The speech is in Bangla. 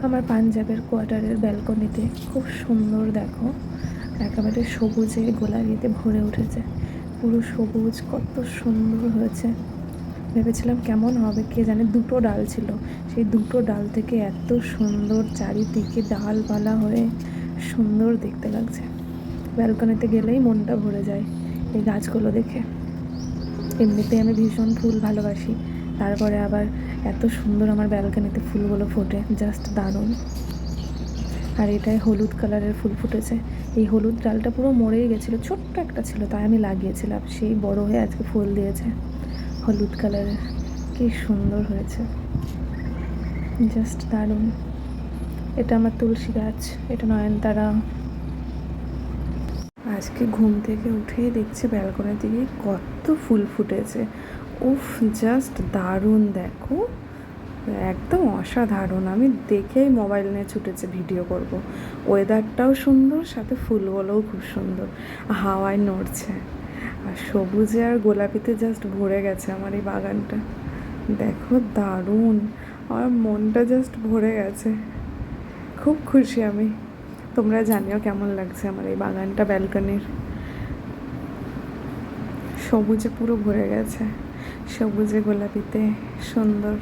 আমার পাঞ্জাবের কোয়ার্টারের ব্যালকনিতে খুব সুন্দর, দেখো একেবারে সবুজে গোলাপিতে ভরে উঠেছে, পুরো সবুজ, কত সুন্দর হয়েছে। ভেবেছিলাম কেমন হবে কে জানে, দুটো ডাল ছিল, সেই দুটো ডাল থেকে এত সুন্দর চারিদিকে ডালপালা হয়ে সুন্দর দেখতে লাগছে। ব্যালকনিতে গেলেই মনটা ভরে যায় এই গাছগুলো দেখে। এমনিতে আমি ভীষণ ফুল ভালোবাসি, তারপরে আবার এত সুন্দর আমার ব্যালকনিতে ফুলগুলো ফোটে, জাস্ট দারুণ। আর এটায় হলুদ কালারের ফুল ফুটেছে। এই হলুদ ডালটা পুরো মরেই গেছিলো, ছোট্ট একটা ছিল, তাই আমি লাগিয়েছিলাম, সেই বড় হয়ে আজকে ফুল দিয়েছে হলুদ কালারের। কি সুন্দর হয়েছে, জাস্ট দারুণ। এটা আমার তুলসী গাছ, এটা নয়নতারা। আজকে ঘুম থেকে উঠেই দেখছি ব্যালকনির দিকে কত ফুল ফুটেছে। উফ, জাস্ট দারুণ, দেখো একদম অসাধারণ। আমি দেখেই মোবাইল নিয়ে ছুটেছে ভিডিও করব। ওয়েদারটাও সুন্দর, সাথে ফুলগুলোও খুব সুন্দর, হাওয়ায় নড়ছে, আর সবুজে আর গোলাপিতে জাস্ট ভরে গেছে আমার এই বাগানটা। দেখো দারুণ, আমার মনটা জাস্ট ভরে গেছে, খুব খুশি আমি। তোমরা জানিও কেমন লাগছে আমার এই বাগানটা, ব্যালকনির সবুজে পুরো ভরে গেছে, সবুজে গোলাপিতে সুন্দর।